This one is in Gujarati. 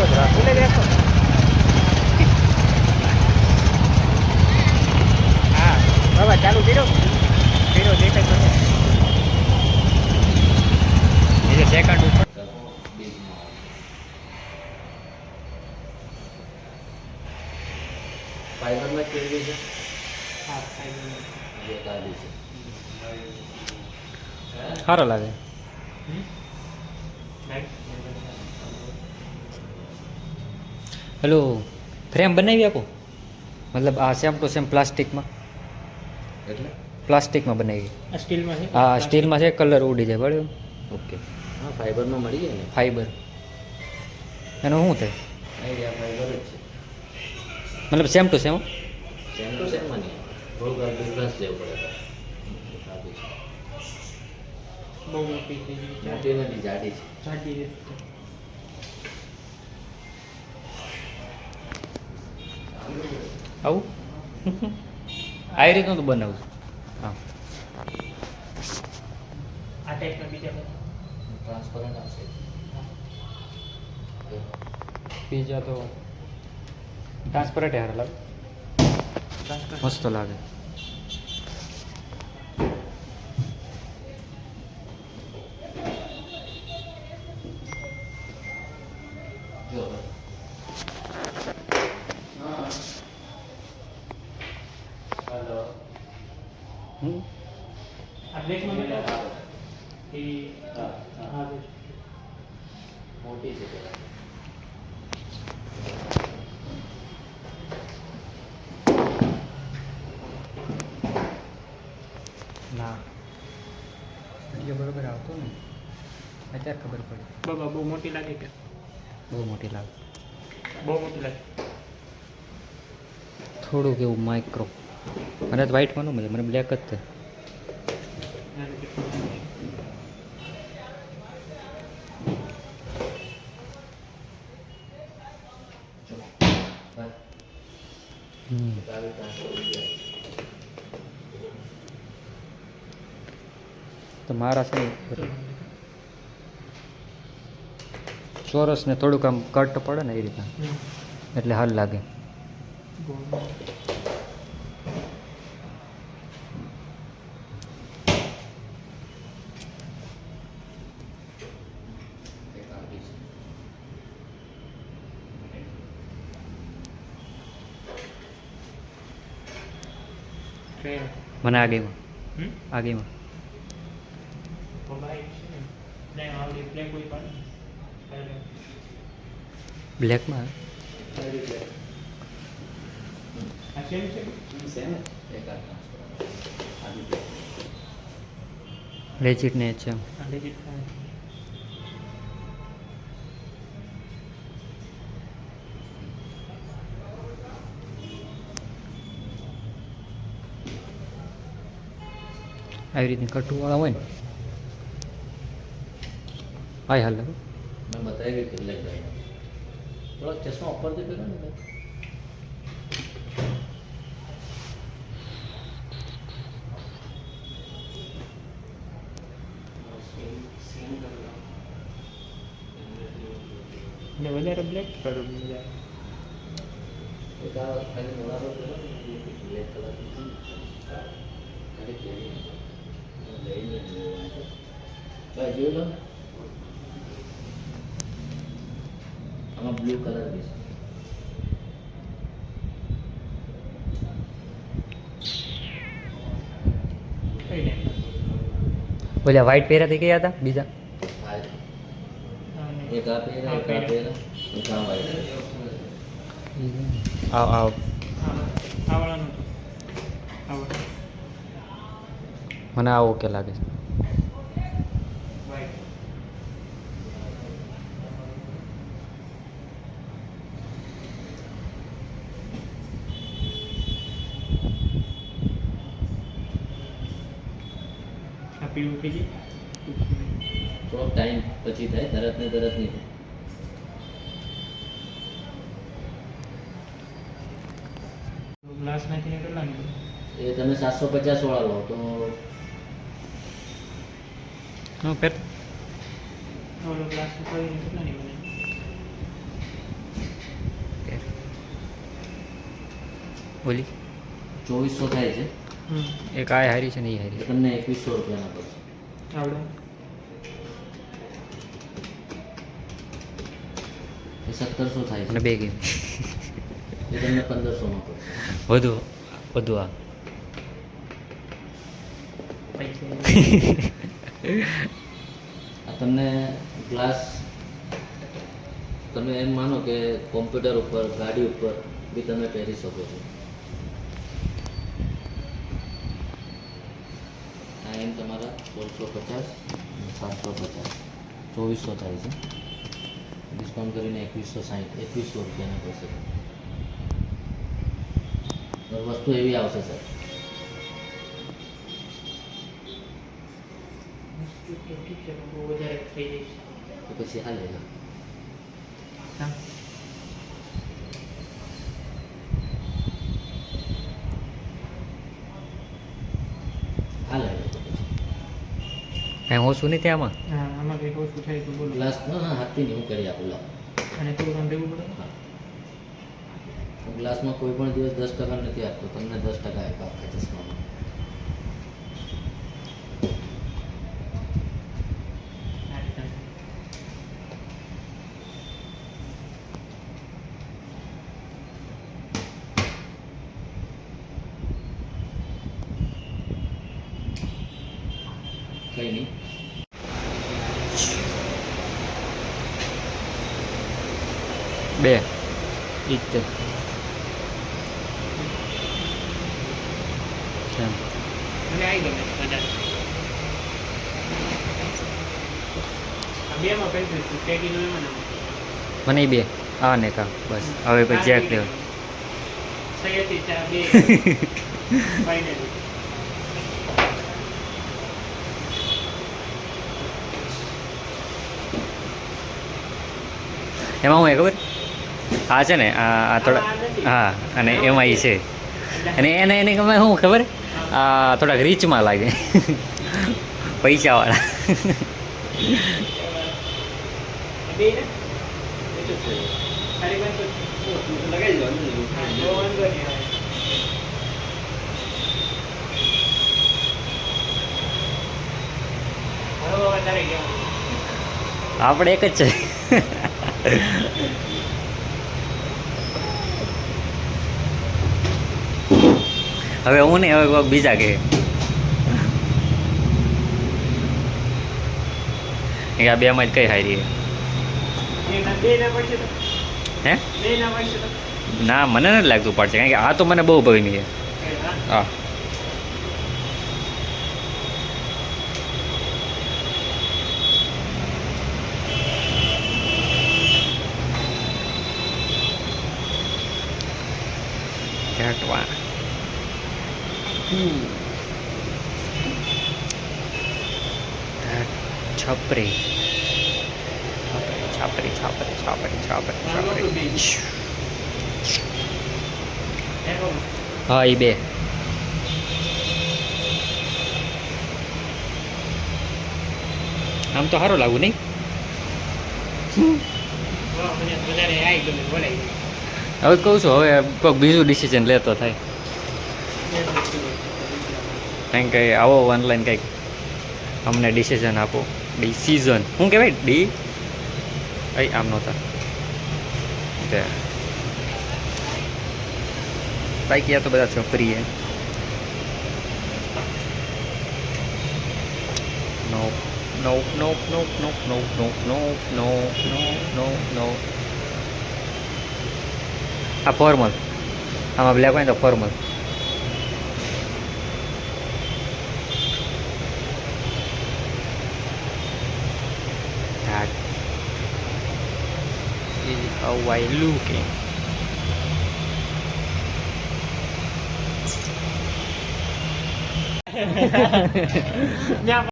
જ રાખો એટલે દેખો હા બાબા ચાલુ કર્યો દેખાય તો એ સેકન્ડ ઉપર ફાઈબરમાં કેવી છે? હા ફાઈબર જે ગાડી છે સારો લાગે. પેલું ફ્રેમ બનાવી આપો, મતલબ આ સેમ ટુ સેમ પ્લાસ્ટિકમાં એટલે બનાવી. આ સ્ટીલમાં છે હા સ્ટીલમાં છે, કલર ઉડી જાય બરાબર. ઓકે હા ફાઈબરમાં મળી જાય ને. ફાઈબર એનું શું થાય? આઈડિયા ફાઈબર જ છે. મતલબ same to same. Same to same નહીં, થોડુંક ડિફરન્સ લેવું પડે. બહુ મોટી થઈ ગઈ મોટી નથી, જાડી છે. જાડી આવું આવી રીતનું તો બનાવું. હા આ ટાઈપના બીજા બધા ટ્રાન્સપરન્ટ આવશે. બીજા તો ટ્રાન્સપરન્ટ હાર લાગે, મસ્ત લાગે. જો હેલો આ બ્લેકમાં કેટલા એ હા હા મોટી છે પેલા. ના વિડીયો બરોબર આવતો ને અત્યારે ખબર પડી. બાબા બહુ મોટી લાગે કે બહુ મોટી લાગે, બહુ મોટી લાગે થોડુંક એવું માઇક્રો. મને તો વ્હાઇટમાં ન મજા, મને બ્લેક જ થાય. તો મારા છે ને ચોરસ ને થોડુંક આમ કટ પડે ને એ રીતના, એટલે હાલ લાગે. મને આગેમાં બ્લેકમાં લેજિટ ને છે. આવી રીતની કટુવાળા હોય ને હાય હાલ મેં બતાવી કેટલે થોડોક ચશ્મા ઉપરથી પહેરો ને ભાઈ. ને વધારે બ્લેક કરું એક આ ખાલી મોડા પર પહેરો ને બ્લેક કલર ખાલી પહેરી લઈને ભાઈ જોઈ લો આમાં બ્લુ કલર બી છે. ઓલા વ્હાઈટ પહેર્યા તે કયા હતા બીજા? એક આ પહેરા, એક આ પહેરા, એક આ વાઈટ. આવ મને આવો ઓકે લાગે છે. પીળું થઈ ગયું થોડોક ટાઈમ પછી થાય, તરત ને તરત નહીં થાય. ગ્લાસ નાખીને કેટલા ને એ તમે 750 વાળા લો તો હું પેર ઓલો ગ્લાસ કરીને કેટલા ની બને ઓલી 2400 થાય છે. એક આ હારી છે ને એ એટલે હારી. તમને 2100 રૂપિયાના પડશે. આવડે એ 1700 થાય અને છે. બે ગેમ એ તમને 1500 માં પડશે. વધુ વધુ આ આ તમને ગ્લાસ તમે એમ માનો કે કોમ્પ્યુટર ઉપર ગાડી ઉપર બી તમે પહેરી શકો છો. આ એમ તમારા 1650 750 2400 થાય છે. ડિસ્કાઉન્ટ કરીને 2160 2100 રૂપિયાના પડશે. તો વસ્તુ એવી આવશે સર. ઠીક છે બહુ વધારે થઈ જઈશ. તો પછી આ લઈ લો. આ લઈ લો તો પછી. કાંઈ ઓછું નહીં ત્યાં આમાં. હા આમાં કંઈક ઓછું થાય તો બોલો. ગ્લાસ ના હાથથી નહીં હું કરી આપું લાવ. અને થોડું કામ દેવું પડે. હા. હું ગ્લાસમાં કોઈ પણ દિવસ 10% નથી આપતો. તમને 10% આપ્યા આખા ચશ્મામાં. આ રીતે. કંઈ નહીં. બે ઇત્તેર મને આવી ગમે છે વધારે. આ બેમાં કન્ફ્યુઝ છું. ટેટીનું એમાં ના. મને ઈ બે આ ને કા બસ હવે પછી જેક લેવા. સૈયદથી ચા બે ફાઇનલી. એમાં હું એ ખબર આ છે ને આ થોડા હા અને એમાં એ છે અને એને એને ગમે શું ખબર આ થોડાક રીચમાં લાગે પૈસાવાળા. બે ને સારી વાત તો લગાવી દો અંદર. હા, બહુ વાંધો નહીં આવે. હવે વધારે ગયા. આપણે એક જ છે. હવે હું નહીં હવે કોઈક બીજા કહે કે આ બેમાં જ કઈ હારી છે. બે ના પડશે તો હે બે ના પડશે તો ના મને નથી લાગતું પડશે કારણ કે આ તો મને બહુ ગમી છે. હા હા that one. That છપરી Chhapri Chhapri Chhapri Chhapri Chhapri. હા એ બે આમ તો સારું લાગુ નહીં. મને વધારે આવી ગમે બોલાય. હવે કહું છું હવે કોઈક બીજું ડિસિઝન લેતો થાય કારણ કે આવો ઓનલાઈન કંઈક અમને ડિસિઝન આપો. ડિસિઝન શું કહેવાય ડી આમ નહોતા તે બાકી આ તો બધા છોકરી હે. નો નો નો નો નો નો નો નો નો નો નો નો. આ ફોર્મલ આમાં બ્લેક હોય તો formal. That is how I looking.